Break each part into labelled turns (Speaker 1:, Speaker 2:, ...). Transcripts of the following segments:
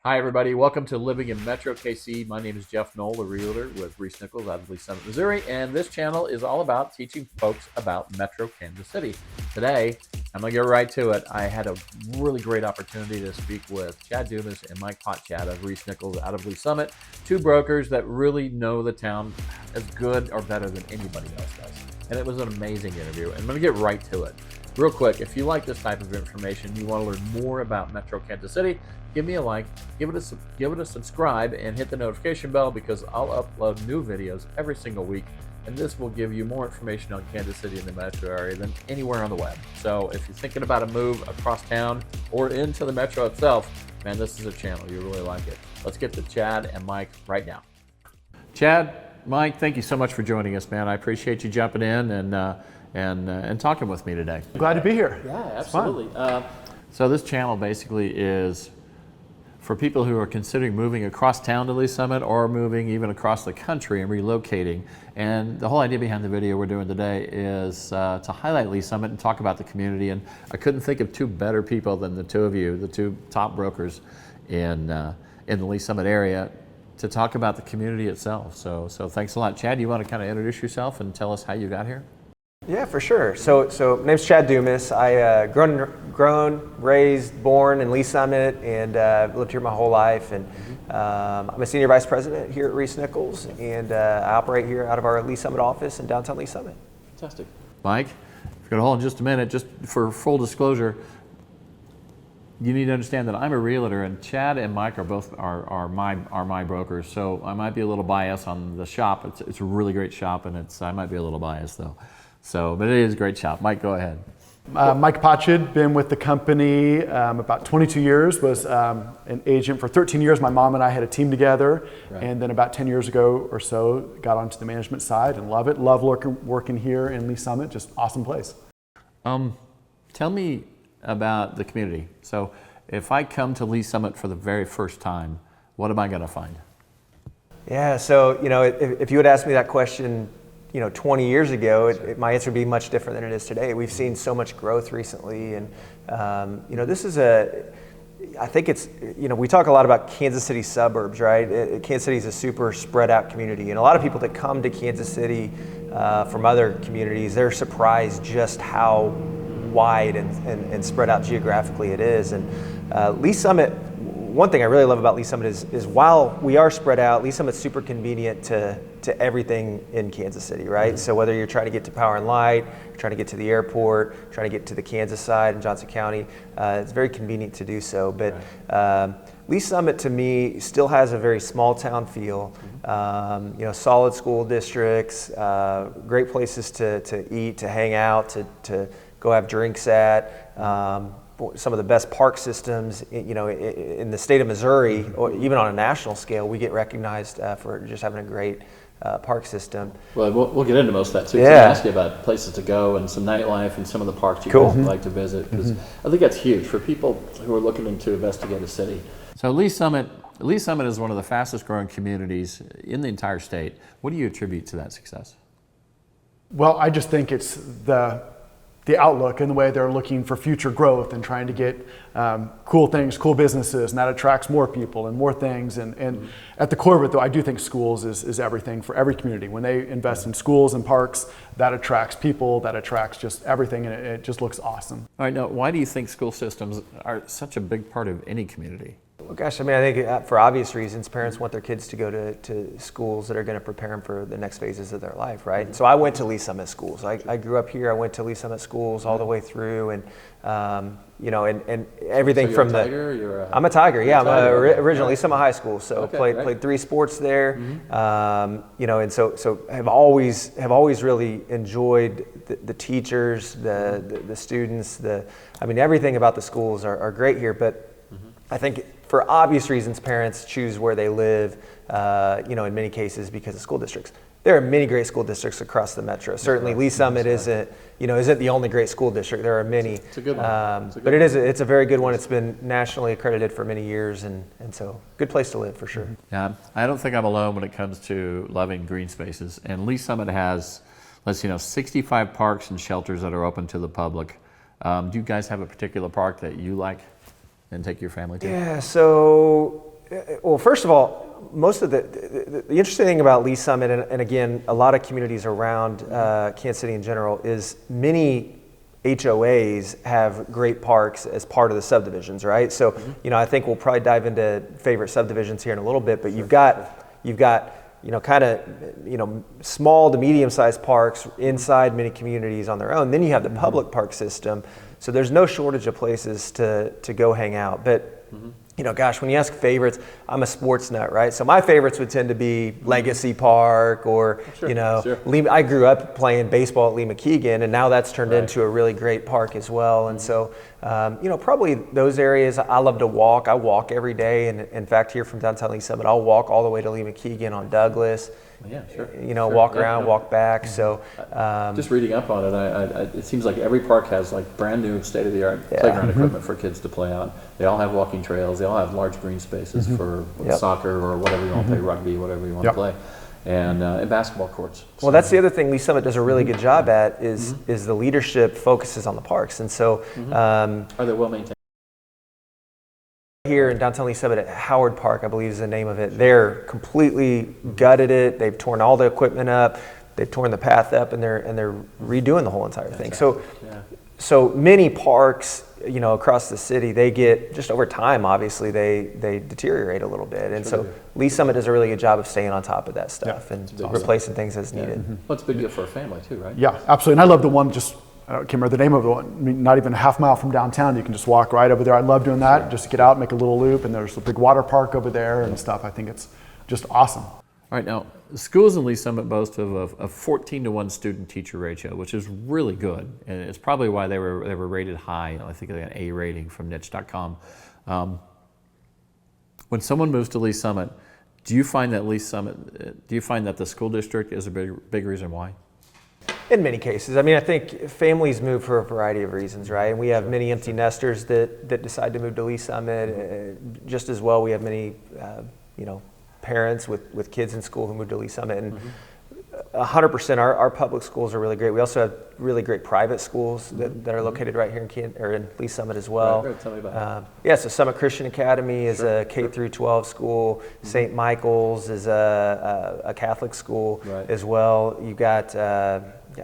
Speaker 1: Hi, everybody. Welcome to Living in Metro KC. My name is JKnold, a realtor with Reece Nichols out of Lee's Summit, Missouri, and this channel is all about teaching folks about Metro Kansas City. Today, I'm going to get right to it. I had a really great opportunity to speak with Chad Dumas and Mike Potchad of Reece Nichols out of Lee's Summit, two brokers that really know the town as good or better than anybody else does. And it was an amazing interview. And I'm going to get right to it. Real quick, if you like this type of information, you want to learn more about Metro Kansas City, give me a like, give it a subscribe, and hit the notification bell because I'll upload new videos every single week. And this will give you more information on Kansas City and the metro area than anywhere on the web. So if you're thinking about a move across town or into the metro itself, man, this is a channel. You really like it. Let's get to Chad and Mike right now. Chad, Mike, thank you so much for joining us, man. I appreciate you jumping in and talking with me today.
Speaker 2: Glad to be here.
Speaker 1: Yeah, absolutely. So this channel basically is for people who are considering moving across town to Lee's Summit or moving even across the country and relocating. And the whole idea behind the video we're doing today is to highlight Lee's Summit and talk about the community. And I couldn't think of two better people than the two of you, the two top brokers in the Lee's Summit area, to talk about the community itself. So thanks a lot. Chad, you want to kind of introduce yourself and tell us how you got here?
Speaker 2: Yeah, for sure. So my name's Chad Dumas. I grown, raised, born in Lee's Summit, and lived here my whole life. And I'm a senior vice president here at Reece Nichols, and I operate here out of our Lee's Summit office in downtown Lee's Summit.
Speaker 1: Fantastic. Mike, if you're going to hold on just a minute, just for full disclosure, you need to understand that I'm a realtor, and Chad and Mike are both are my brokers. So I might be a little biased on the shop. It's a really great shop, and I might be a little biased though. But it is a great shop. Mike, go ahead.
Speaker 2: Mike Potchad, been with the company about 22 years, was an agent for 13 years. My mom and I had a team together, right. And then about 10 years ago or so, got onto the management side and love it. Love working here in Lee's Summit, just awesome place.
Speaker 1: Tell me about the community. So if I come to Lee's Summit for the very first time, what am I going to find?
Speaker 2: Yeah, so if you had asked me that question 20 years ago, my answer would be much different than it is today. We've seen so much growth recently, and this is I think it's, we talk a lot about Kansas City suburbs, right? Kansas City is a super spread out community, and a lot of people that come to Kansas City from other communities, they're surprised just how wide and spread out geographically it is. And Lee's Summit, one thing I really love about Lee's Summit is while we are spread out, Lee's Summit's super convenient to everything in Kansas City, right? Mm-hmm. So whether you're trying to get to Power and Light, you're trying to get to the airport, trying to get to the Kansas side in Johnson County, it's very convenient to do so. But Lee's Summit to me still has a very small town feel. Mm-hmm. Solid school districts, great places to eat, to hang out, to go have drinks at. Some of the best park systems, in the state of Missouri, or even on a national scale, we get recognized for just having a great park system.
Speaker 1: Well, we'll get into most of that too.
Speaker 2: Yeah.
Speaker 1: So I'll ask you about places to go and some nightlife and some of the parks you guys like to visit, because I think that's huge for people who are looking to investigate a city. So Lee's Summit is one of the fastest growing communities in the entire state. What do you attribute to that success?
Speaker 2: Well, I just think it's the outlook and the way they're looking for future growth and trying to get cool things, cool businesses, and that attracts more people and more things. And at the core of it, though, I do think schools is everything for every community. When they invest in schools and parks, that attracts people, that attracts just everything, and it just looks awesome.
Speaker 1: All right, now, why do you think school systems are such a big part of any community?
Speaker 2: Well, gosh, I think for obvious reasons, parents want their kids to go to schools that are going to prepare them for the next phases of their life, right? And so I went to Lee's Summit schools. I grew up here. I went to Lee's Summit schools all the way through, and and everything
Speaker 1: so
Speaker 2: from
Speaker 1: a Tiger?
Speaker 2: I'm a Tiger. Yeah, I'm originally
Speaker 1: Lee's
Speaker 2: Summit High School, so played 3 sports there.
Speaker 1: Mm-hmm.
Speaker 2: And so have always really enjoyed the teachers, the students. Everything about the schools are great here, but I think for obvious reasons, parents choose where they live, in many cases because of school districts. There are many great school districts across the metro. Certainly, Lee's Summit isn't the only great school district. There are many.
Speaker 1: It's a good one.
Speaker 2: But it's a very good one. It's been nationally accredited for many years, and so good place to live for sure.
Speaker 1: Yeah, I don't think I'm alone when it comes to loving green spaces. And Lee's Summit has, 65 parks and shelters that are open to the public. Do you guys have a particular park that you like and take your family to?
Speaker 2: Yeah, so Well, first of all, most of the interesting thing about Lee Summit, and again, a lot of communities around Kansas City in general, is many HOAs have great parks as part of the subdivisions, right? So, I think we'll probably dive into favorite subdivisions here in a little bit, but you've got kind of small to medium-sized parks inside many communities on their own. Then you have the public park system, so there's no shortage of places to go hang out. But gosh, when you ask favorites, I'm a sports nut, right? So my favorites would tend to be Legacy Park or, I grew up playing baseball at Lee McKeegan, and now that's turned into a really great park as well. And so, probably those areas. I love to walk. I walk every day. And in fact, here from downtown Lee Summit, I'll walk all the way to Lee McKeegan on Douglas. Walk around, walk back. So
Speaker 1: just reading up on it, it seems like every park has like brand new state-of-the-art playground equipment for kids to play on. They all have walking trails. They all have large green spaces for soccer or whatever you want to play, rugby, whatever you want to play, and basketball courts. So,
Speaker 2: well, that's the other thing Lee Summit does a really good job at is the leadership focuses on the parks, and so
Speaker 1: are they well maintained?
Speaker 2: Here in downtown Lee Summit at Howard Park, I believe is the name of it. They're completely gutted it. They've torn all the equipment up. They've torn the path up, and they're redoing the whole entire thing. So many parks, across the city, they get just over time. Obviously, they deteriorate a little bit, and so Lee Summit does a really good job of staying on top of that stuff and replacing things as needed.
Speaker 1: Well, it's a big deal for a family too, right?
Speaker 3: Yeah, absolutely. And I love the one I can't remember the name of the one. I mean, not even a half mile from downtown, you can just walk right over there. I love doing that, just to get out, make a little loop, and there's a big water park over there and stuff. I think it's just awesome.
Speaker 1: All right, now schools in Lee Summit boast of a 14-to-1 student-teacher ratio, which is really good, and it's probably why they were rated high. I think they got an A rating from niche.com. When someone moves to Lee Summit, do you find that the school district is a big reason why?
Speaker 2: In many cases. I mean, I think families move for a variety of reasons, right? And we have many empty nesters that decide to move to Lee Summit. Just as well, we have many, parents with kids in school who move to Lee Summit. And 100%, our public schools are really great. We also have really great private schools that are located right here in Lee Summit as well.
Speaker 1: Right. Tell me about that.
Speaker 2: So Summit Christian Academy is a K through 12 school. St. Michael's is a Catholic school as well. You got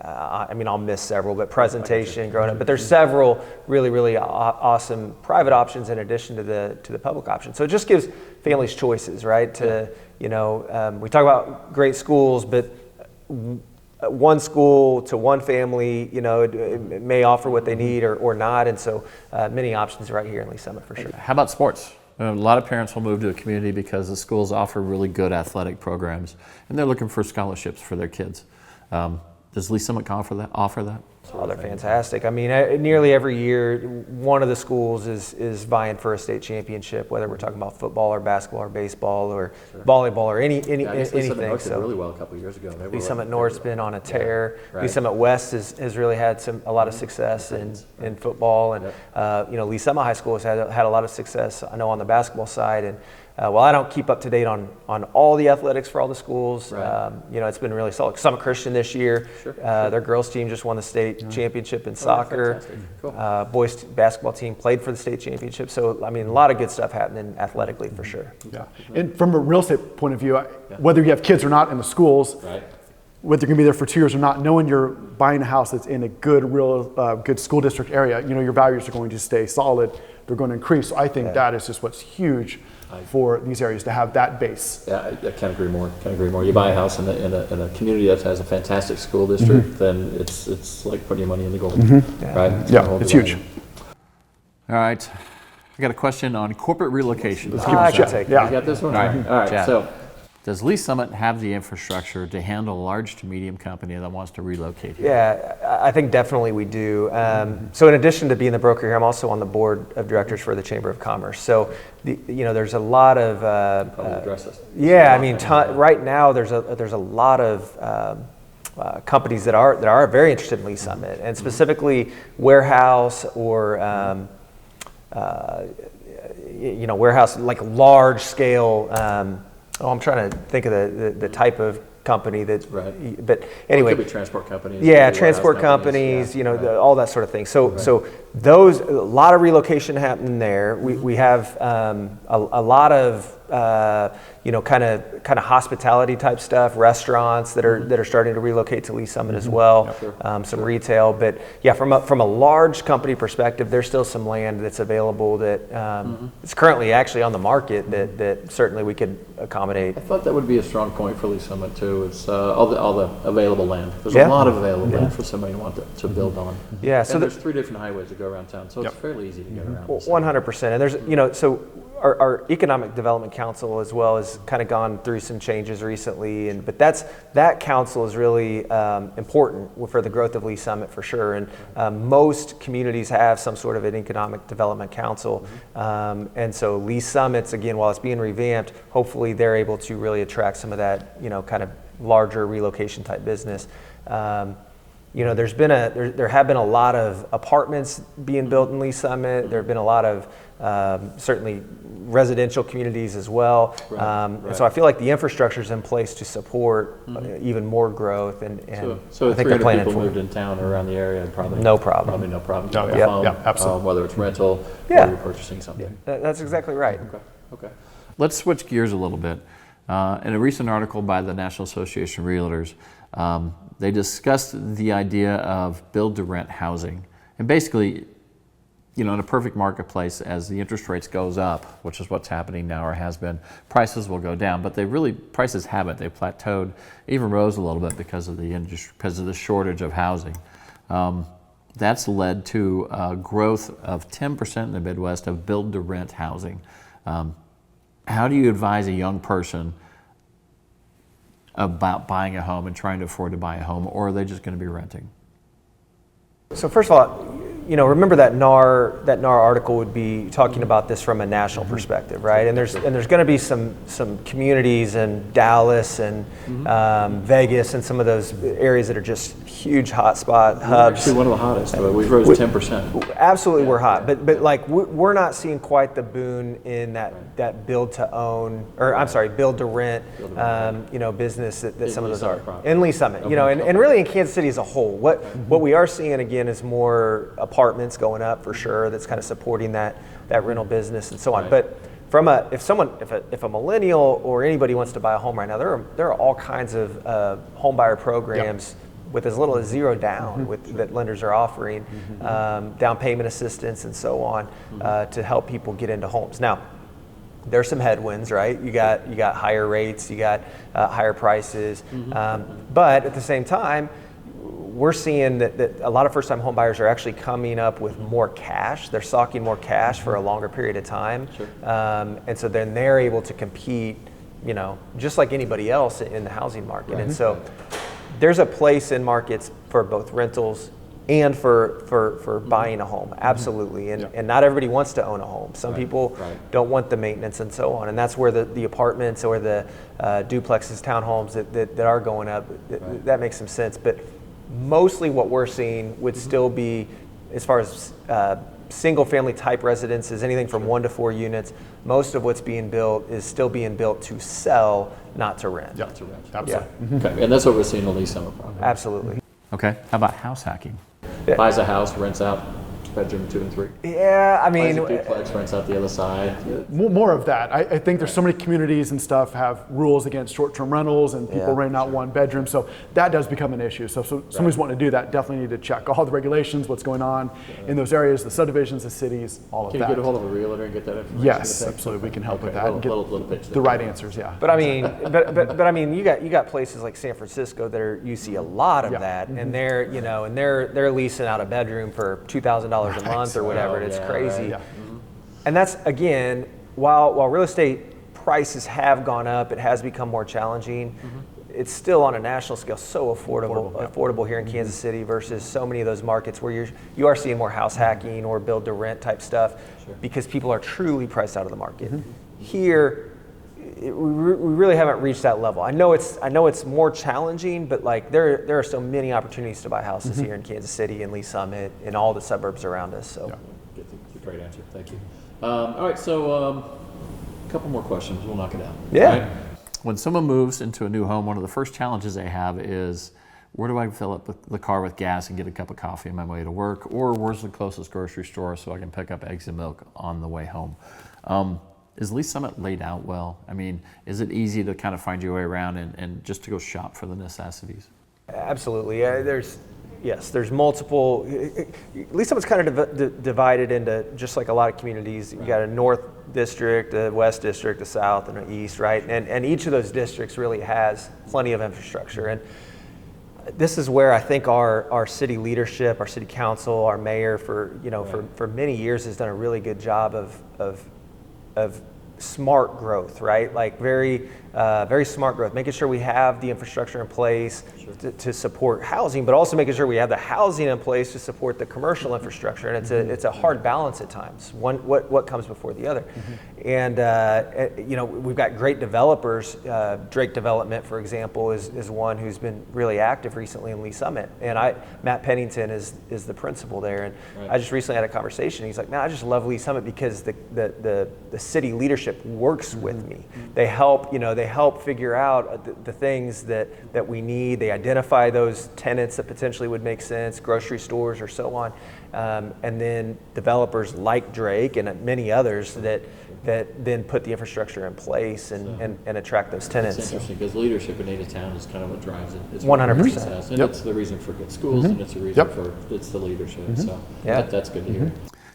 Speaker 2: I'll miss several, but Presentation, Growing Up. But there's several really, really awesome private options in addition to the public option. So it just gives families choices, right? We talk about great schools, but one school to one family, it may offer what they need or not. And so many options right here in Lee Summit for sure.
Speaker 1: How about sports? A lot of parents will move to a community because the schools offer really good athletic programs, and they're looking for scholarships for their kids. Does Lee Summit offer that?
Speaker 2: Oh, they're fantastic. I mean, nearly every year, one of the schools is vying for a state championship, whether we're talking about football or basketball or baseball or volleyball or anything.
Speaker 1: Lee Summit North did really well a couple of years ago.
Speaker 2: Lee Summit North's been on a tear. Lee Summit West has really had a lot of success in football, and Lee Summit High School has had a lot of success, I know, on the basketball side. And while I don't keep up to date on all the athletics for all the schools, it's been really solid. Summit Christian this year, their girls team just won the state championship in soccer.
Speaker 1: Cool.
Speaker 2: Boys basketball team played for the state championship. So, I mean, a lot of good stuff happening athletically for sure.
Speaker 3: Yeah. And from a real estate point of view, whether you have kids or not in the schools, whether you're going to be there for 2 years or not, knowing you're buying a house that's in a good school district area, your values are going to stay solid. They're going to increase. So I think that is just what's huge for these areas to have that base.
Speaker 1: Yeah, I can't agree more. You buy a house in a community that has a fantastic school district, then it's like putting your money in the gold, right?
Speaker 3: It's huge.
Speaker 1: All right, I got a question on corporate relocation.
Speaker 2: I can take
Speaker 1: You got this one? All right. So, does Lee Summit have the infrastructure to handle a large to medium company that wants to relocate here?
Speaker 2: Yeah, I think definitely we do. So in addition to being the broker here, I'm also on the board of directors for the Chamber of Commerce. So, there's a lot of right now there's a lot of companies that are very interested in Lee Summit, and specifically warehouse or warehouse, like large scale. I'm trying to think of the type of company that's but anyway,
Speaker 1: it could be transport companies.
Speaker 2: Yeah, transport companies, all that sort of thing. So those, a lot of relocation happening there. We have a lot of kind of hospitality type stuff, restaurants that are starting to relocate to Lee Summit as well. Some retail, but yeah, from a large company perspective, there's still some land that's available that is currently actually on the market that certainly we could accommodate.
Speaker 1: I thought that would be a strong point for Lee Summit too. It's all the available land. There's a lot of available land for somebody to want to build on.
Speaker 2: Yeah, so
Speaker 1: and there's 3 different highways that go around town, so it's fairly easy to get around.
Speaker 2: 100%. And there's, so our Economic Development Council as well has kind of gone through some changes recently, but that council is really important for the growth of Lee Summit for sure. And most communities have some sort of an Economic Development Council, and so Lee Summit's, again, while it's being revamped, hopefully they're able to really attract some of that kind of larger relocation type business. There have been a lot of apartments being built in Lee Summit. There have been a lot of certainly residential communities as well. And so I feel like the infrastructure is in place to support even more growth. And
Speaker 1: so
Speaker 2: I think
Speaker 1: 300 people moved in town or around the area, and probably no problem.
Speaker 3: Absolutely.
Speaker 1: Whether it's rental or you're purchasing something.
Speaker 2: That's exactly right.
Speaker 1: Okay. Let's switch gears a little bit. In a recent article by the National Association of Realtors, they discussed the idea of build-to-rent housing. And basically, in a perfect marketplace, as the interest rates goes up, which is what's happening now or has been, prices will go down. But prices haven't. They plateaued, even rose a little bit because of the shortage of housing. That's led to growth of 10% in the Midwest of build-to-rent housing. How do you advise a young person about buying a home and trying to afford to buy a home, or are they just going to be renting?
Speaker 2: So first of all, remember that NAR article would be talking about this from a national perspective, right? And there's going to be some communities in Dallas and Vegas and some of those areas that are just huge hotspot hubs.
Speaker 1: Actually, one of the hottest. We've rose 10%.
Speaker 2: Absolutely, we're hot, but like we're not seeing quite the boon in that build to own, or I'm sorry, build to rent, business that some of those are in Lee Summit. And really in Kansas City as a whole. What we are seeing again is more apartments going up for sure. That's kind of supporting that rental business and so on. But if a millennial or anybody wants to buy a home right now, there are all kinds of home buyer programs with as little as $0 down that lenders are offering, down payment assistance and so on, to help people get into homes. Now, there's some headwinds, right? You got higher rates, you got higher prices, but at the same time, we're seeing that a lot of first-time home buyers are actually coming up with more cash. They're stocking more cash for a longer period of time, and so then they're able to compete, just like anybody else in the housing market. And so there's a place in markets for both rentals and for buying a home, absolutely. And not everybody wants to own a home. Some people don't want the maintenance and so on. And that's where the apartments or the duplexes, townhomes that are going up, that makes some sense. But mostly what we're seeing would still be, as far as single family type residences, anything from 1 to 4 units, most of what's being built is still being built to sell, not to rent.
Speaker 1: Not to rent, absolutely. Okay, and that's what we're seeing in the Lee Summit property.
Speaker 2: Absolutely.
Speaker 1: Okay, how about house hacking? Buys a house, rents out bedroom 2 and 3.
Speaker 2: Yeah, I mean,
Speaker 1: buys a duplex, rents out the other side.
Speaker 3: More of that. I think there's so many communities and stuff have rules against short-term rentals and people renting out 1 bedroom. So that does become an issue. So somebody's wanting to do that, definitely need to check all the regulations, what's going on in those areas, the subdivisions, the cities, all of that.
Speaker 1: Can you get a hold of a realtor and get that information?
Speaker 3: Yes, absolutely. We can help with that and get the right answers. Yeah.
Speaker 2: But I mean, but I mean, you got places like San Francisco that you see a lot of that, and they're leasing out a bedroom for $2,000 a month or whatever. It's crazy. Right. And that's, again, while real estate prices have gone up, it has become more challenging. It's still on a national scale so affordable here in Kansas City versus so many of those markets where you are seeing more house hacking or build to rent type stuff because people are truly priced out of the market. Here, we really haven't reached that level. I know it's more challenging, but like there are so many opportunities to buy houses here in Kansas City and Lee Summit and all the suburbs around us. So,
Speaker 1: that's a great answer. Thank you. All right, so a couple more questions. We'll knock it out.
Speaker 2: Yeah.
Speaker 1: Right? When someone moves into a new home, one of the first challenges they have is where do I fill up the car with gas and get a cup of coffee on my way to work? Or where's the closest grocery store so I can pick up eggs and milk on the way home? Is Lee's Summit laid out well? I mean, is it easy to kind of find your way around and just to go shop for the necessities?
Speaker 2: Absolutely. There's multiple. Lee's Summit's kind of divided into just like a lot of communities. You got a north district, a west district, a south, and an east, right? And each of those districts really has plenty of infrastructure. And this is where I think our city leadership, our city council, our mayor, for many years has done a really good job of smart growth, right? Like very smart growth, making sure we have the infrastructure in place to support housing, but also making sure we have the housing in place to support the commercial infrastructure. And it's a hard balance at times. What comes before the other? And we've got great developers. Drake Development, for example, is one who's been really active recently in Lee Summit. And Matt Pennington is the principal there. And I just recently had a conversation. He's like, man, I just love Lee Summit because the city leadership works with me. They help figure out the things that we need. They identify those tenants that potentially would make sense, grocery stores or so on. And then developers like Drake and many others that then put the infrastructure in place and attract those tenants.
Speaker 1: It's interesting because leadership in native town is kind of what drives it. It's
Speaker 2: 100%.
Speaker 1: And it's the reason for good schools, and it's the reason for it's the leadership. So that's good to hear.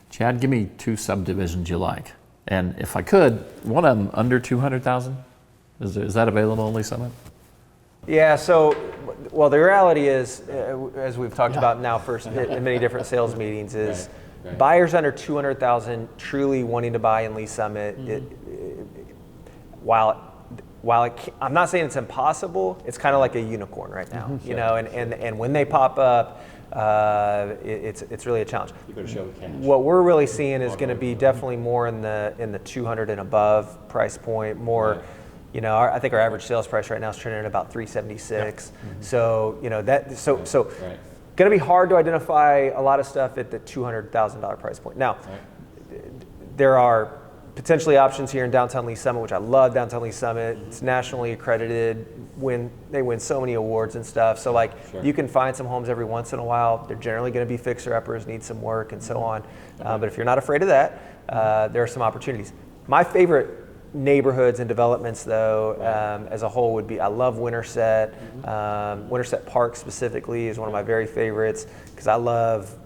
Speaker 1: Chad, give me 2 subdivisions you like. And if I could, one of them under 200,000, is that available in Lee Summit?
Speaker 2: Yeah, so, well, the reality is, as we've talked about now in many different sales meetings, is buyers under 200,000 truly wanting to buy in Lee Summit. While I'm not saying it's impossible, it's kind of like a unicorn right now, you know, and when they pop up, it's really a challenge.
Speaker 1: You better show the cash.
Speaker 2: What we're really seeing is going to be definitely more in the 200 and above price point. More, you know, I think our average sales price right now is trending at about 376. So you know going to be hard to identify a lot of stuff at the $200,000 price point. Now, there are potentially options here in downtown Lee Summit, which I love downtown Lee Summit. It's nationally accredited. They win so many awards and stuff. So like you can find some homes every once in a while. They're generally going to be fixer-uppers, need some work and so on. But if you're not afraid of that, there are some opportunities. My favorite neighborhoods and developments though, as a whole would be, I love Winterset. Winterset Park specifically is one of my very favorites because I love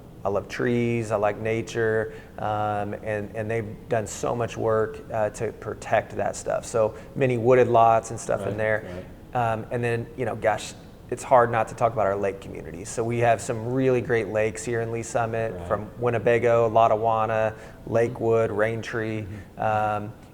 Speaker 2: trees, I like nature, and they've done so much work to protect that stuff. So many wooded lots and stuff in there. And then, you know, gosh, it's hard not to talk about our lake communities. So we have some really great lakes here in Lee Summit, from Winnebago, Lottawanna, Lakewood, Raintree.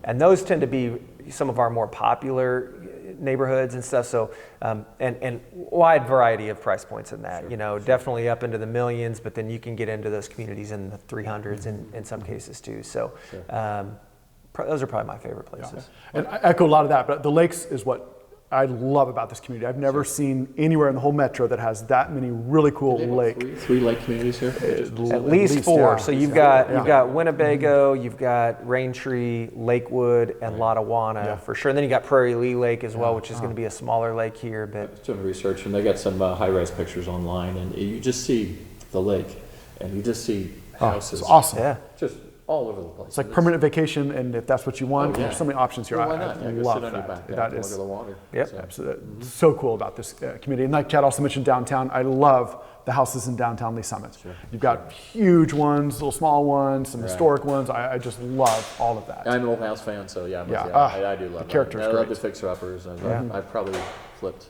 Speaker 2: And those tend to be some of our more popular neighborhoods and stuff. So, and wide variety of price points in that, definitely up into the millions, but then you can get into those communities in the 300s in some cases too. So, those are probably my favorite places.
Speaker 3: Yeah. And I echo a lot of that, but the lakes is what I love about this community. I've never seen anywhere in the whole metro that has that many really cool lakes.
Speaker 1: Three lake communities here?
Speaker 2: At least 4. So you've got Winnebago, you've got Raintree, Lakewood, and Lottawanna for sure. And then you got Prairie Lee Lake as well, which is going to be a smaller lake here. But
Speaker 1: I was doing research, and they got some high-res pictures online, and you just see the lake, and you just see houses.
Speaker 3: It's awesome.
Speaker 2: Yeah.
Speaker 1: Just all over the place.
Speaker 3: It's like permanent vacation, and if that's what you want, there's so many options here.
Speaker 1: Well, why not?
Speaker 3: I love that. That is
Speaker 1: look at the water.
Speaker 3: Yep, absolutely. So cool about this community. And like Chad also mentioned downtown, I love the houses in downtown Lee Summit. You've got huge ones, little small ones, some historic ones. I just love all of that.
Speaker 1: I'm an old house fan, so I do love
Speaker 3: the characters.
Speaker 1: I love the fixer-uppers. I've probably flipped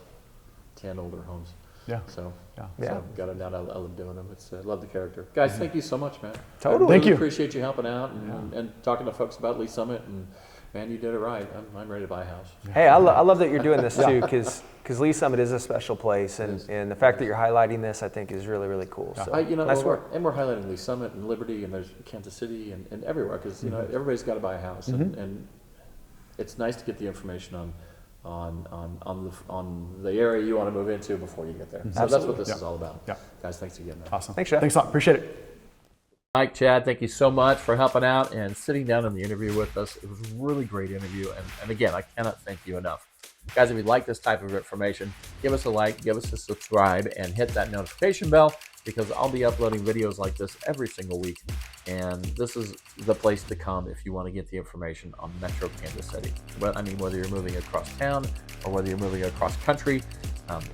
Speaker 1: 10 older homes. So got it down. I love doing them. I love the character. Guys, thank you so much, man.
Speaker 2: Totally.
Speaker 3: Thank you.
Speaker 1: Appreciate you helping out and talking to folks about Lee Summit. And man, you did it right. I'm ready to buy a house.
Speaker 2: Hey, I love that you're doing this too, because Lee Summit is a special place, and the fact that you're highlighting this, I think, is really, really cool. So nice work.
Speaker 1: And we're highlighting Lee Summit and Liberty, and there's Kansas City and everywhere, because everybody's got to buy a house, and it's nice to get the information on the area you want to move into before you get there. So that's what this is all about. Guys, thanks again, man.
Speaker 3: Awesome.
Speaker 2: Thanks, Jeff.
Speaker 3: Thanks a lot. Appreciate it.
Speaker 1: Mike, Chad, thank you so much for helping out and sitting down in the interview with us. It was a really great interview. And again, I cannot thank you enough. Guys, if you like this type of information, give us a like, give us a subscribe, and hit that notification bell, because I'll be uploading videos like this every single week. And this is the place to come if you want to get the information on Metro Kansas City. But I mean, whether you're moving across town or whether you're moving across country,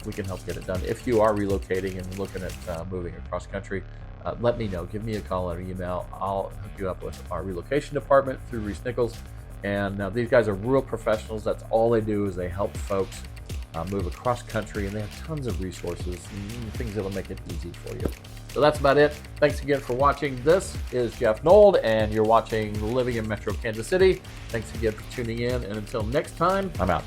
Speaker 1: we can help get it done. If you are relocating and looking at moving across country, let me know. Give me a call or an email. I'll hook you up with our relocation department through Reece Nichols. And these guys are real professionals. That's all they do, is they help folks move across country, and they have tons of resources and things that'll make it easy for you. So that's about it. Thanks again for watching. This is JKnold, and you're watching Living in Metro Kansas City. Thanks again for tuning in, and until next time, I'm out.